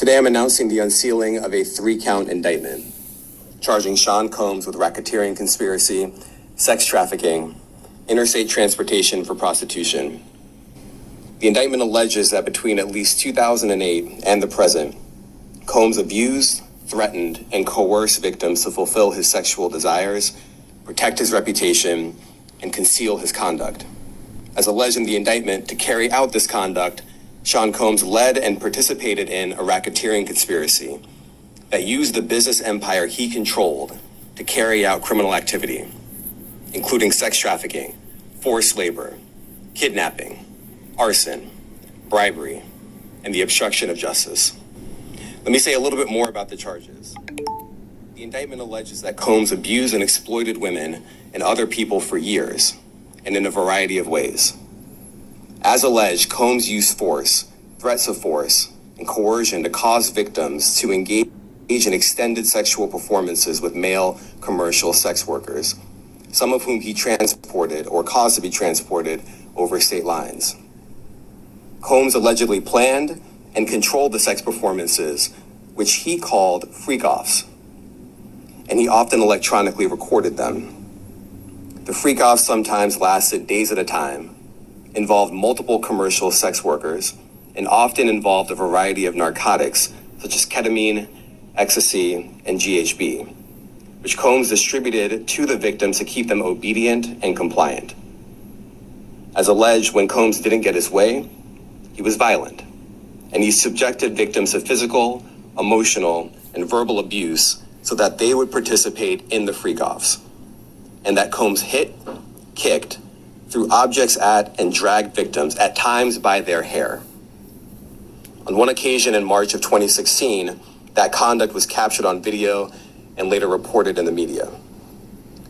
Today I'm announcing the unsealing of a 3-count indictment, charging Sean Combs with racketeering conspiracy, sex trafficking, interstate transportation for prostitution. The indictment alleges that between at least 2008 and the present, Combs abused, threatened, and coerced victims to fulfill his sexual desires, protect his reputation, and conceal his conduct. As alleged in the indictment, to carry out this conduct, Sean Combs led and participated in a racketeering conspiracy that used the business empire he controlled to carry out criminal activity, including sex trafficking, forced labor, kidnapping, arson, bribery, and the obstruction of justice. Let me say a little bit more about the charges. The indictment alleges that Combs abused and exploited women and other people for years, and in a variety of ways. As alleged, Combs used force, threats of force, and coercion to cause victims to engage in extended sexual performances with male commercial sex workers, some of whom he transported or caused to be transported over state lines. Combs allegedly planned and controlled the sex performances, which he called freak-offs, and he often electronically recorded them. The freak-offs sometimes lasted days at a time, involved multiple commercial sex workers, and often involved a variety of narcotics such as ketamine, ecstasy, and GHB, which Combs distributed to the victims to keep them obedient and compliant. As alleged, when Combs didn't get his way, he was violent, and he subjected victims to physical, emotional, and verbal abuse so that they would participate in the freak-offs, and that Combs hit, kicked, threw objects at, and dragged victims, at times by their hair. On one occasion in March of 2016, that conduct was captured on video and later reported in the media.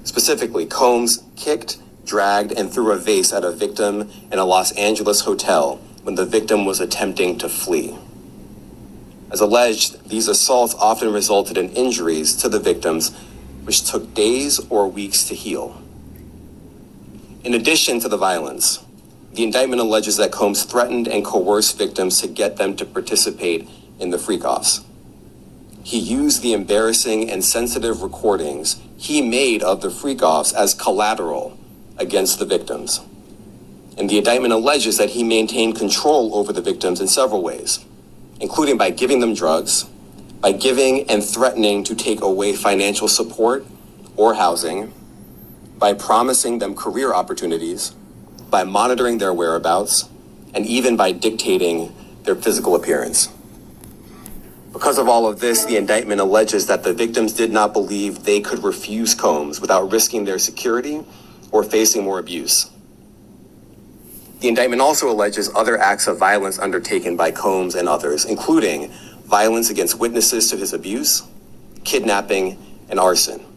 Specifically, Combs kicked, dragged, and threw a vase at a victim in a Los Angeles hotel when the victim was attempting to flee. As alleged, these assaults often resulted in injuries to the victims, which took days or weeks to heal. In addition to the violence, the indictment alleges that Combs threatened and coerced victims to get them to participate in the freak-offs. He used the embarrassing and sensitive recordings he made of the freak-offs as collateral against the victims. And the indictment alleges that he maintained control over the victims in several ways, including by giving them drugs, by giving and threatening to take away financial support or housing, by promising them career opportunities, by monitoring their whereabouts, and even by dictating their physical appearance. Because of all of this, the indictment alleges that the victims did not believe they could refuse Combs without risking their security or facing more abuse. The indictment also alleges other acts of violence undertaken by Combs and others, including violence against witnesses to his abuse, kidnapping, and arson.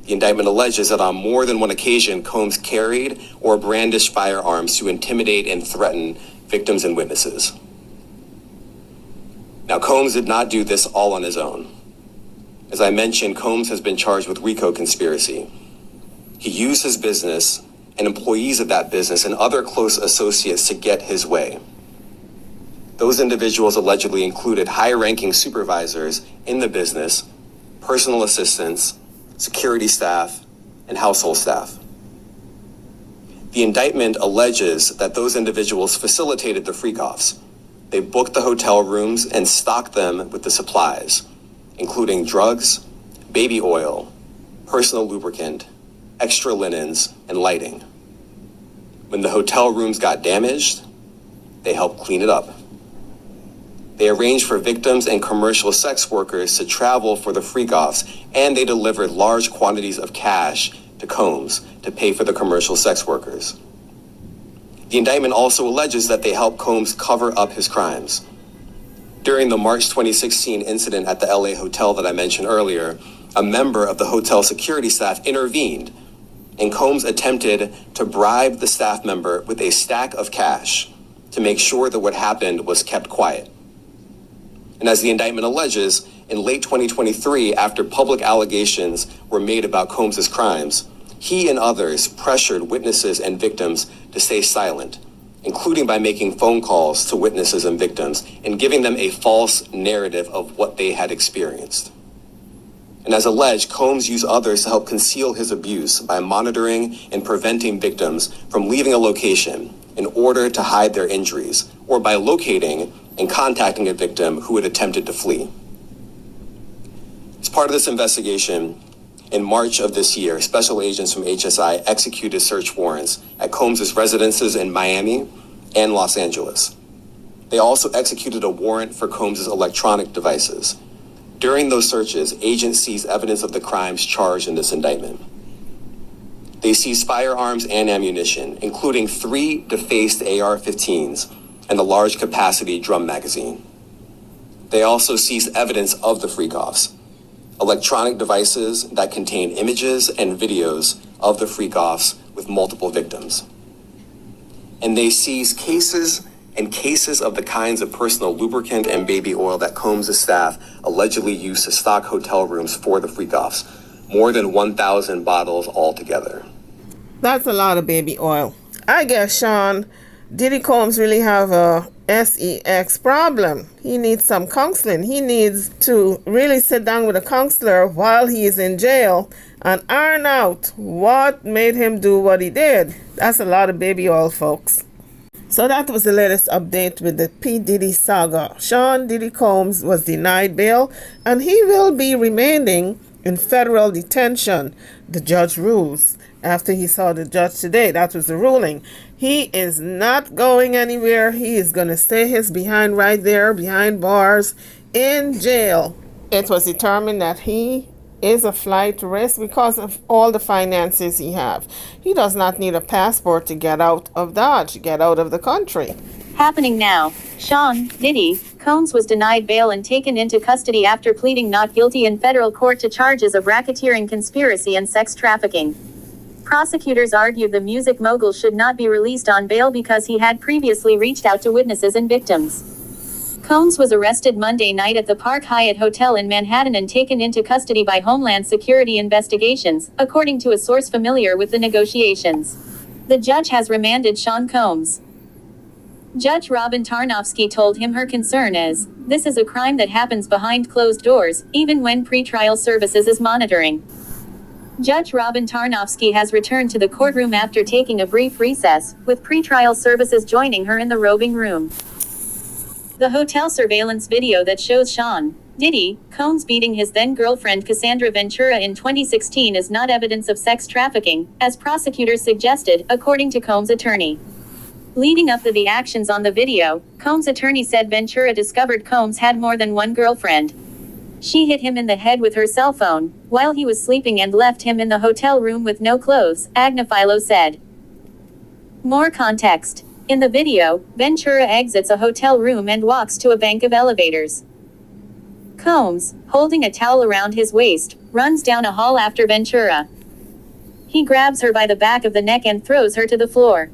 The indictment alleges that on more than one occasion, Combs carried or brandished firearms to intimidate and threaten victims and witnesses. Now, Combs did not do this all on his own. As I mentioned, Combs has been charged with RICO conspiracy. He used his business and employees of that business and other close associates to get his way. Those individuals allegedly included high-ranking supervisors in the business, personal assistants, security staff, and household staff. The indictment alleges that those individuals facilitated the freak-offs. They booked the hotel rooms and stocked them with the supplies, including drugs, baby oil, personal lubricant, extra linens, and lighting. When the hotel rooms got damaged, they helped clean it up. They arranged for victims and commercial sex workers to travel for the freak-offs, and they delivered large quantities of cash to Combs to pay for the commercial sex workers. The indictment also alleges that they helped Combs cover up his crimes. During the March 2016 incident at the LA hotel that I mentioned earlier, a member of the hotel security staff intervened, and Combs attempted to bribe the staff member with a stack of cash to make sure that what happened was kept quiet. And as the indictment alleges, in late 2023, after public allegations were made about Combs' crimes, he and others pressured witnesses and victims to stay silent including by making phone calls to witnesses and victims and giving them a false narrative of what they had experienced. And as alleged, Combs used others to help conceal his abuse by monitoring and preventing victims from leaving a location in order to hide their injuries, or by locating and contacting a victim who had attempted to flee. As part of this investigation, in March of this year, special agents from HSI executed search warrants at Combs' residences in Miami and Los Angeles. They also executed a warrant for Combs' electronic devices. During those searches, agents seized evidence of the crimes charged in this indictment. They seized firearms and ammunition, including 3 defaced AR-15s and a large capacity drum magazine. They also seized evidence of the freak-offs, electronic devices that contain images and videos of the freak-offs with multiple victims. And they seized cases of the kinds of personal lubricant and baby oil that Combs' staff allegedly used to stock hotel rooms for the freak-offs, more than 1,000 bottles altogether. That's a lot of baby oil. I guess Sean Diddy Combs really have a sex problem. He needs some counseling. He needs to really sit down with a counselor while he is in jail and iron out what made him do what he did. That's a lot of baby oil, folks. So that was the latest update with the P. Diddy saga. Sean Diddy Combs was denied bail and he will be remaining in federal detention, the judge rules. After he saw the judge today, that was the ruling. He is not going anywhere. He is going to stay his behind right there, behind bars, in jail. It was determined that he is a flight risk because of all the finances he have. He does not need a passport to get out of Dodge, get out of the country. Happening now. Sean Diddy Combs was denied bail and taken into custody after pleading not guilty in federal court to charges of racketeering, conspiracy, and sex trafficking. Prosecutors argued the music mogul should not be released on bail because he had previously reached out to witnesses and victims. Combs was arrested Monday night at the Park Hyatt Hotel in Manhattan and taken into custody by Homeland Security investigations, according to a source familiar with the negotiations. The judge has remanded Sean Combs. Judge Robin Tarnofsky told him her concern is, "This is a crime that happens behind closed doors, even when pretrial services is monitoring." Judge Robin Tarnofsky has returned to the courtroom after taking a brief recess, with pretrial services joining her in the robing room. The hotel surveillance video that shows Sean Diddy Combs beating his then-girlfriend Cassandra Ventura in 2016 is not evidence of sex trafficking, as prosecutors suggested, according to Combs' attorney. Leading up to the actions on the video, Combs' attorney said Ventura discovered Combs had more than one girlfriend. She hit him in the head with her cell phone while he was sleeping and left him in the hotel room with no clothes, Agnifilo said. More context. In the video, Ventura exits a hotel room and walks to a bank of elevators. Combs, holding a towel around his waist, runs down a hall after Ventura. He grabs her by the back of the neck and throws her to the floor.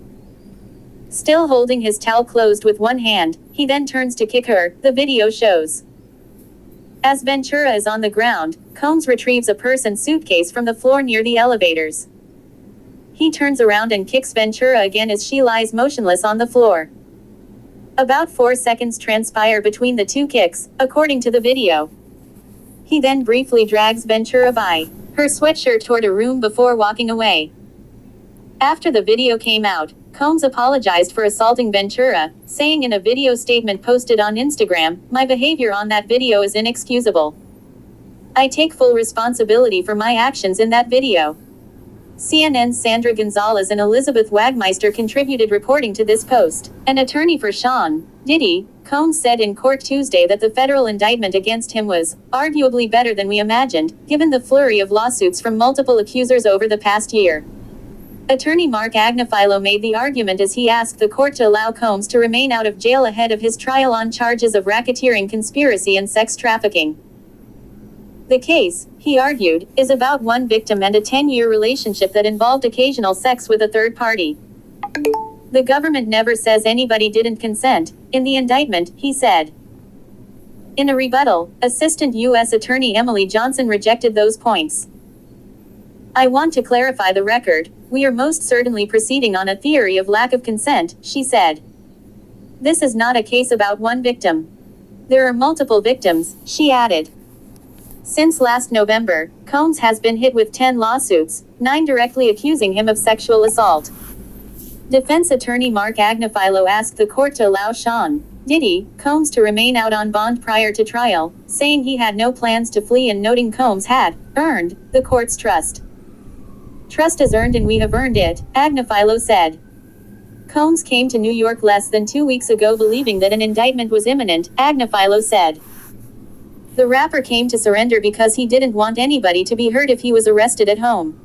Still holding his towel closed with one hand, he then turns to kick her, the video shows. As Ventura is on the ground, Combs retrieves a purse and suitcase from the floor near the elevators. He turns around and kicks Ventura again as she lies motionless on the floor. About 4 seconds transpire between the two kicks, according to the video. He then briefly drags Ventura by her sweatshirt toward a room before walking away. After the video came out, Combs apologized for assaulting Ventura, saying in a video statement posted on Instagram, "My behavior on that video is inexcusable. I take full responsibility for my actions in that video." CNN's Sandra Gonzalez and Elizabeth Wagmeister contributed reporting to this post. An attorney for Sean Diddy Combs said in court Tuesday that the federal indictment against him was arguably better than we imagined, given the flurry of lawsuits from multiple accusers over the past year. Attorney Mark Agnifilo made the argument as he asked the court to allow Combs to remain out of jail ahead of his trial on charges of racketeering, conspiracy, and sex trafficking. The case, he argued, is about one victim and a 10-year relationship that involved occasional sex with a third party. The government never says anybody didn't consent in the indictment, he said. In a rebuttal, Assistant U.S. Attorney Emily Johnson rejected those points. "I want to clarify the record. "We are most certainly proceeding on a theory of lack of consent," she said. "This is not a case about one victim. There are multiple victims," she added. Since last November, Combs has been hit with 10 lawsuits, 9 directly accusing him of sexual assault. Defense attorney Mark Agnifilo asked the court to allow Sean Diddy Combs to remain out on bond prior to trial, saying he had no plans to flee and noting Combs had earned the court's trust. "Trust is earned and we have earned it," Agnifilo said. Combs came to New York less than 2 weeks ago believing that an indictment was imminent, Agnifilo said. The rapper came to surrender because he didn't want anybody to be hurt if he was arrested at home.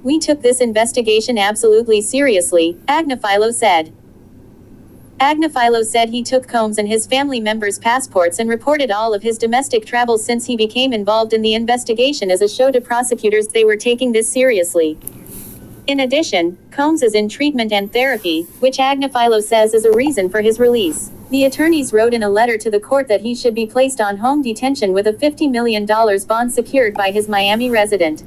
"We took this investigation absolutely seriously," Agnifilo said. Agnifilo said he took Combs and his family members' passports and reported all of his domestic travel since he became involved in the investigation as a show to prosecutors they were taking this seriously. In addition, Combs is in treatment and therapy, which Agnifilo says is a reason for his release. The attorneys wrote in a letter to the court that he should be placed on home detention with a $50 million bond secured by his Miami resident.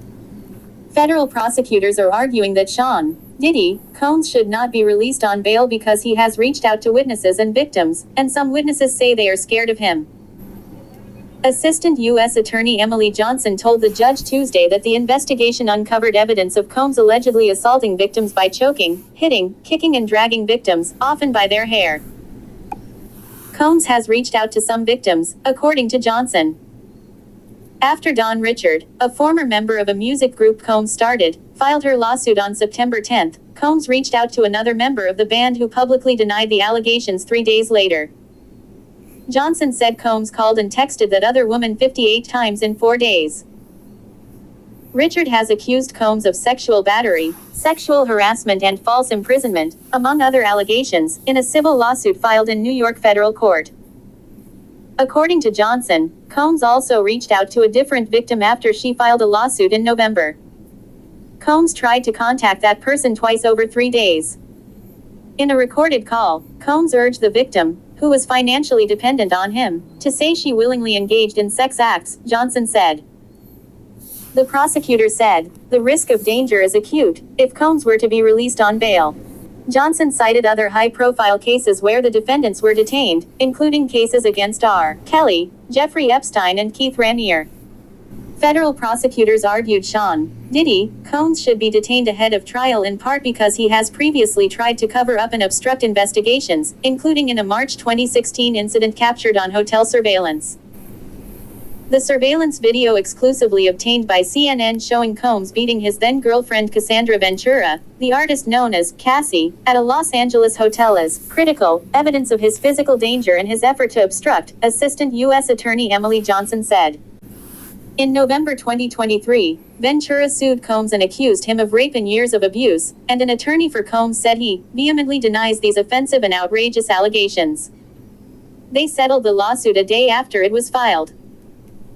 Federal prosecutors are arguing that Sean Diddy Combs should not be released on bail because he has reached out to witnesses and victims, and some witnesses say they are scared of him. Assistant U.S. Attorney Emily Johnson told the judge Tuesday that the investigation uncovered evidence of Combs allegedly assaulting victims by choking, hitting, kicking and dragging victims, often by their hair. Combs has reached out to some victims, according to Johnson. After Dawn Richard, a former member of a music group Combs started, filed her lawsuit on September 10, Combs reached out to another member of the band who publicly denied the allegations 3 days later. Johnson said Combs called and texted that other woman 58 times in 4 days. Richard has accused Combs of sexual battery, sexual harassment and false imprisonment, among other allegations, in a civil lawsuit filed in New York federal court. According to Johnson, Combs also reached out to a different victim after she filed a lawsuit in November. Combs tried to contact that person twice over 3 days. In a recorded call, Combs urged the victim, who was financially dependent on him, to say she willingly engaged in sex acts, Johnson said. The prosecutor said, "The risk of danger is acute if Combs were to be released on bail." Johnson cited other high-profile cases where the defendants were detained, including cases against R. Kelly, Jeffrey Epstein and Keith Raniere. Federal prosecutors argued Sean Diddy Combs should be detained ahead of trial in part because he has previously tried to cover up and obstruct investigations, including in a March 2016 incident captured on hotel surveillance. The surveillance video exclusively obtained by CNN showing Combs beating his then-girlfriend Cassandra Ventura, the artist known as Cassie, at a Los Angeles hotel is critical evidence of his physical danger and his effort to obstruct, Assistant U.S. Attorney Emily Johnson said. In November 2023, Ventura sued Combs and accused him of rape and years of abuse, and an attorney for Combs said he vehemently denies these offensive and outrageous allegations. They settled the lawsuit a day after it was filed.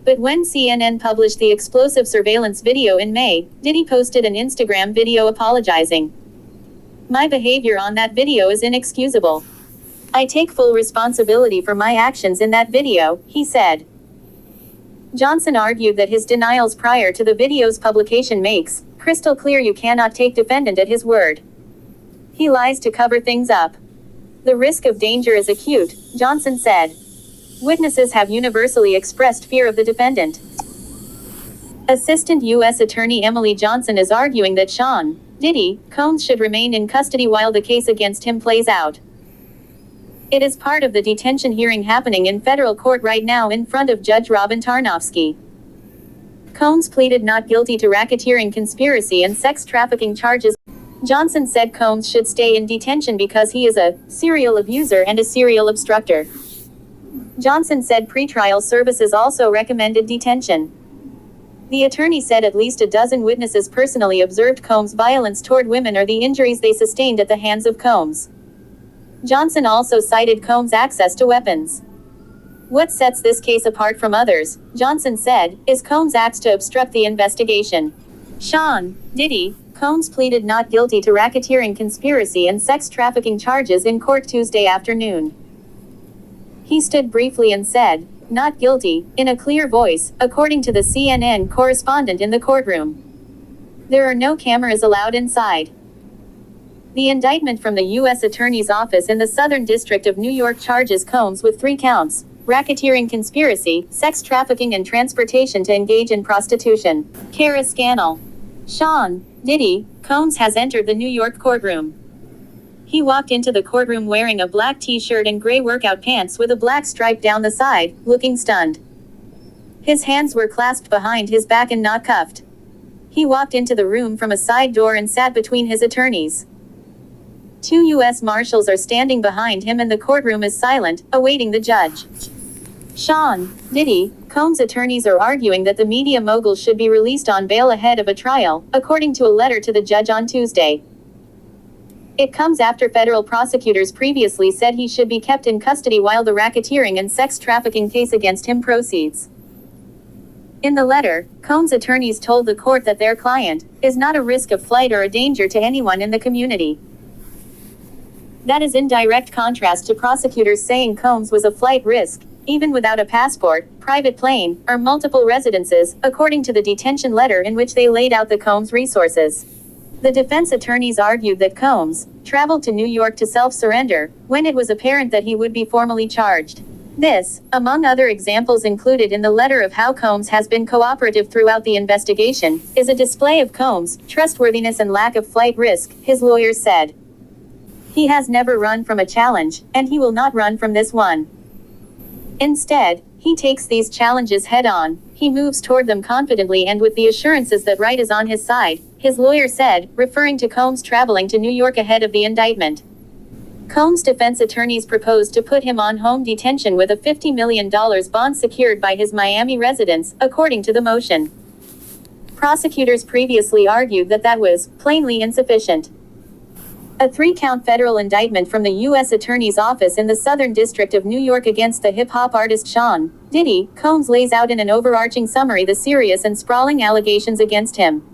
But when CNN published the explosive surveillance video in May, Diddy posted an Instagram video apologizing. "My behavior on that video is inexcusable. I take full responsibility for my actions in that video," he said. Johnson argued that his denials prior to the video's publication makes crystal clear you cannot take defendant at his word. He lies to cover things up. The risk of danger is acute, Johnson said. Witnesses have universally expressed fear of the defendant. Assistant U.S. Attorney Emily Johnson is arguing that Sean Diddy Combs should remain in custody while the case against him plays out. It is part of the detention hearing happening in federal court right now in front of Judge Robin Tarnowski. Combs pleaded not guilty to racketeering conspiracy and sex trafficking charges. Johnson said Combs should stay in detention because he is a serial abuser and a serial obstructor. Johnson said pretrial services also recommended detention. The attorney said at least a dozen witnesses personally observed Combs' violence toward women or the injuries they sustained at the hands of Combs. Johnson also cited Combs' access to weapons. What sets this case apart from others, Johnson said, is Combs' acts to obstruct the investigation. Sean Diddy Combs pleaded not guilty to racketeering conspiracy and sex trafficking charges in court Tuesday afternoon. He stood briefly and said, "Not guilty," in a clear voice, according to the CNN correspondent in the courtroom. There are no cameras allowed inside. The indictment from the U.S. Attorney's Office in the Southern District of New York charges Combs with 3 counts: racketeering conspiracy, sex trafficking and transportation to engage in prostitution. Kara Scannell. Sean Diddy Combs has entered the New York courtroom. He walked into the courtroom wearing a black t-shirt and gray workout pants with a black stripe down the side, looking stunned. His hands were clasped behind his back and not cuffed. He walked into the room from a side door and sat between his attorneys. 2 U.S. Marshals are standing behind him and the courtroom is silent, awaiting the judge. Sean Diddy Combs' attorneys are arguing that the media mogul should be released on bail ahead of a trial, according to a letter to the judge on Tuesday. It comes after federal prosecutors previously said he should be kept in custody while the racketeering and sex trafficking case against him proceeds. In the letter, Combs' attorneys told the court that their client is not a risk of flight or a danger to anyone in the community. That is in direct contrast to prosecutors saying Combs was a flight risk, even without a passport, private plane, or multiple residences, according to the detention letter in which they laid out the Combs resources. The defense attorneys argued that Combs traveled to New York to self-surrender when it was apparent that he would be formally charged. This, among other examples included in the letter of how Combs has been cooperative throughout the investigation, is a display of Combs' trustworthiness and lack of flight risk, his lawyers said. He has never run from a challenge, and he will not run from this one. Instead, he takes these challenges head-on. He moves toward them confidently and with the assurances that right is on his side, his lawyer said, referring to Combs traveling to New York ahead of the indictment. Combs' defense attorneys proposed to put him on home detention with a $50 million bond secured by his Miami residence, according to the motion. Prosecutors previously argued that that was plainly insufficient. A 3-count federal indictment from the U.S. Attorney's Office in the Southern District of New York against the hip-hop artist Sean Diddy Combs lays out in an overarching summary the serious and sprawling allegations against him.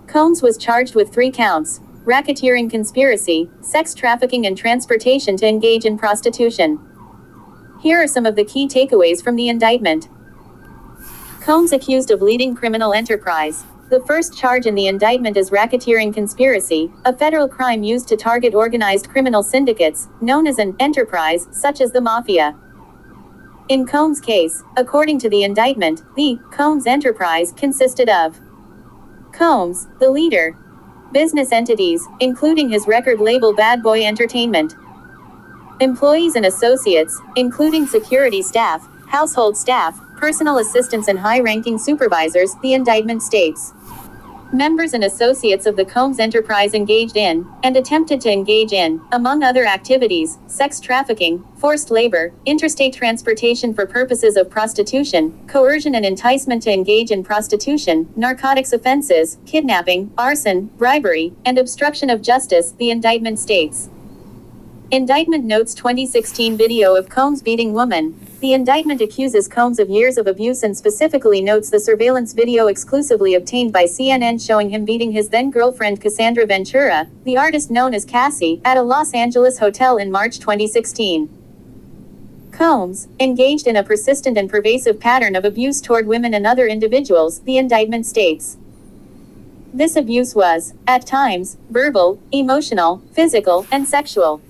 Combs was charged with 3 counts: racketeering conspiracy, sex trafficking and transportation to engage in prostitution. Here are some of the key takeaways from the indictment. Combs accused of leading criminal enterprise. The first charge in the indictment is racketeering conspiracy, a federal crime used to target organized criminal syndicates, known as an enterprise, such as the mafia. In Combs' case, according to the indictment, the Combs enterprise consisted of Combs, the leader, business entities, including his record label Bad Boy Entertainment, employees and associates, including security staff, household staff, personal assistants and high-ranking supervisors, the indictment states. Members and associates of the Combs enterprise engaged in, and attempted to engage in, among other activities, sex trafficking, forced labor, interstate transportation for purposes of prostitution, coercion and enticement to engage in prostitution, narcotics offenses, kidnapping, arson, bribery, and obstruction of justice, the indictment states. Indictment notes 2016 video of Combs beating woman. The indictment accuses Combs of years of abuse and specifically notes the surveillance video exclusively obtained by CNN showing him beating his then-girlfriend Cassandra Ventura, the artist known as Cassie, at a Los Angeles hotel in March 2016. Combs engaged in a persistent and pervasive pattern of abuse toward women and other individuals, the indictment states. This abuse was, at times, verbal, emotional, physical, and sexual.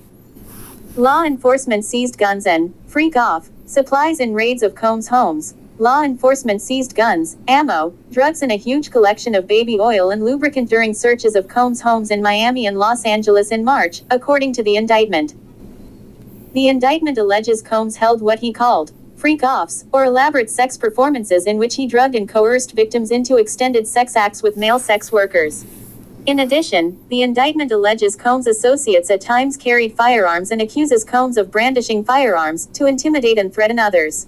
Law enforcement seized guns and freak-off supplies in raids of Combs' homes. Law enforcement seized guns, ammo, drugs and a huge collection of baby oil and lubricant during searches of Combs' homes in Miami and Los Angeles in March, according to the indictment. The indictment alleges Combs held what he called freak-offs, or elaborate sex performances in which he drugged and coerced victims into extended sex acts with male sex workers. In addition, the indictment alleges Combs' associates at times carried firearms and accuses Combs of brandishing firearms to intimidate and threaten others.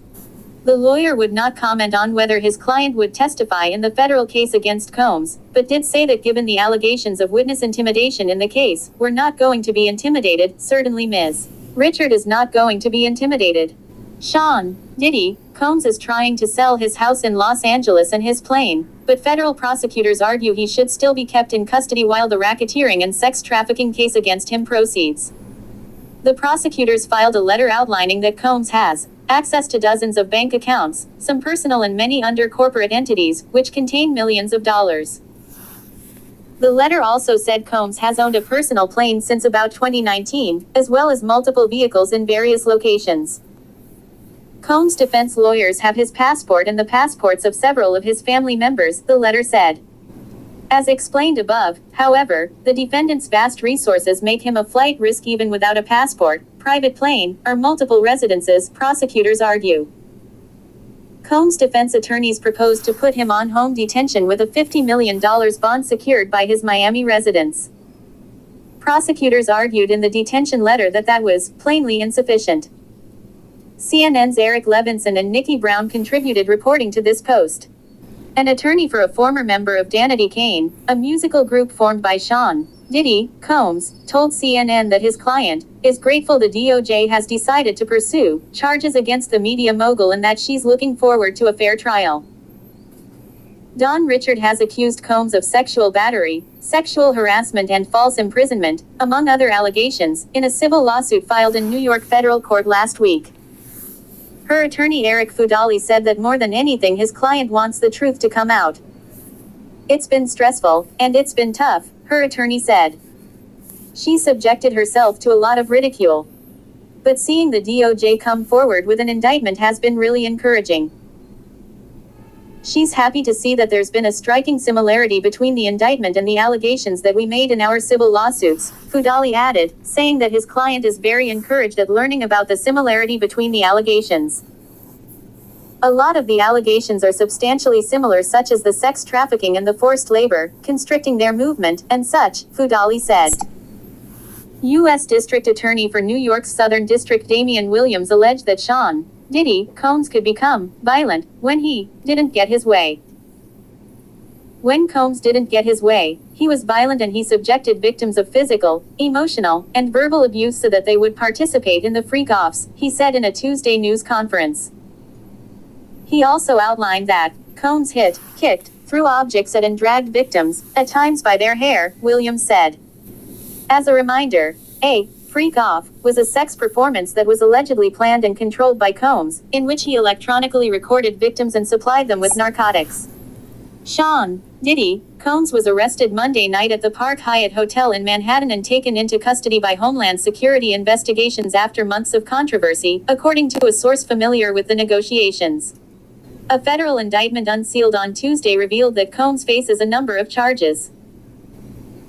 The lawyer would not comment on whether his client would testify in the federal case against Combs, but did say that given the allegations of witness intimidation in the case, we're not going to be intimidated, certainly Ms. Richard is not going to be intimidated. Sean Diddy Combs is trying to sell his house in Los Angeles and his plane, but federal prosecutors argue he should still be kept in custody while the racketeering and sex trafficking case against him proceeds. The prosecutors filed a letter outlining that Combs has access to dozens of bank accounts, some personal and many under corporate entities, which contain millions of dollars. The letter also said Combs has owned a personal plane since about 2019, as well as multiple vehicles in various locations. Combs' defense lawyers have his passport and the passports of several of his family members, the letter said. As explained above, however, the defendant's vast resources make him a flight risk even without a passport, private plane, or multiple residences, prosecutors argue. Combs' defense attorneys proposed to put him on home detention with a $50 million bond secured by his Miami residence. Prosecutors argued in the detention letter that was plainly insufficient. CNN's Eric Levinson and Nikki Brown contributed reporting to this post. An attorney for a former member of Danity Kane, a musical group formed by Sean Diddy Combs, told CNN that his client is grateful the DOJ has decided to pursue charges against the media mogul and that she's looking forward to a fair trial. Don Richard has accused Combs of sexual battery, sexual harassment and false imprisonment, among other allegations, in a civil lawsuit filed in New York federal court last week. Her attorney Eric Fudali said that more than anything his client wants the truth to come out. It's been stressful, and it's been tough, her attorney said. She subjected herself to a lot of ridicule. But seeing the DOJ come forward with an indictment has been really encouraging. She's happy to see that there's been a striking similarity between the indictment and the allegations that we made in our civil lawsuits, Fudali added, saying that his client is very encouraged at learning about the similarity between the allegations. A lot of the allegations are substantially similar, such as the sex trafficking and the forced labor, constricting their movement, and such, Fudali said. U.S. District Attorney for New York's Southern District Damian Williams alleged that Sean Diddy Combs could become violent when he didn't get his way. When Combs didn't get his way, he was violent and he subjected victims of physical, emotional, and verbal abuse so that they would participate in the freak-offs, he said in a Tuesday news conference. He also outlined that Combs hit, kicked, threw objects at and dragged victims, at times by their hair, Williams said. As a reminder, a freak-off was a sex performance that was allegedly planned and controlled by Combs, in which he electronically recorded victims and supplied them with narcotics. Sean Diddy Combs was arrested Monday night at the Park Hyatt Hotel in Manhattan and taken into custody by Homeland Security investigations after months of controversy, according to a source familiar with the negotiations. A federal indictment unsealed on Tuesday revealed that Combs faces a number of charges.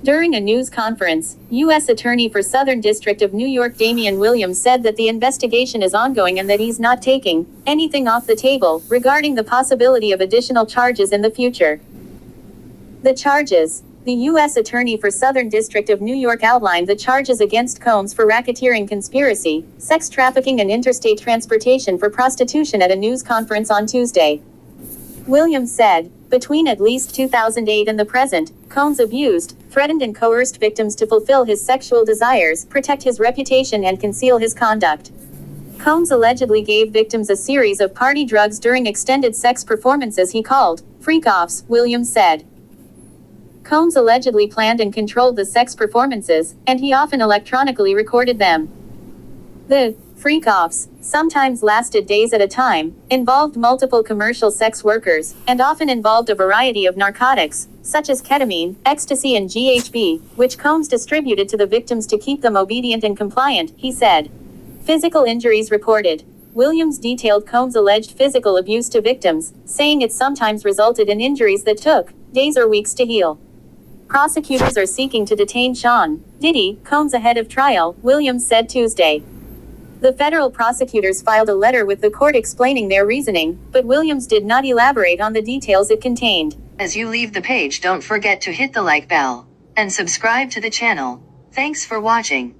During a news conference, U.S. Attorney for Southern District of New York Damian Williams said that the investigation is ongoing and that he's not taking anything off the table regarding the possibility of additional charges in the future. The charges. The U.S. Attorney for Southern District of New York outlined the charges against Combs for racketeering conspiracy, sex trafficking and interstate transportation for prostitution at a news conference on Tuesday. Williams said, between at least 2008 and the present, Combs abused, threatened and coerced victims to fulfill his sexual desires, protect his reputation and conceal his conduct. Combs allegedly gave victims a series of party drugs during extended sex performances he called freak-offs, Williams said. Combs allegedly planned and controlled the sex performances, and he often electronically recorded them. The freak-offs, sometimes lasted days at a time, involved multiple commercial sex workers, and often involved a variety of narcotics, such as ketamine, ecstasy and GHB, which Combs distributed to the victims to keep them obedient and compliant, he said. Physical injuries reported. Williams detailed Combs' alleged physical abuse to victims, saying it sometimes resulted in injuries that took days or weeks to heal. Prosecutors are seeking to detain Sean Diddy Combs ahead of trial, Williams said Tuesday. The federal prosecutors filed a letter with the court explaining their reasoning, but Williams did not elaborate on the details it contained. As you leave the page, don't forget to hit the like bell and subscribe to the channel. Thanks for watching.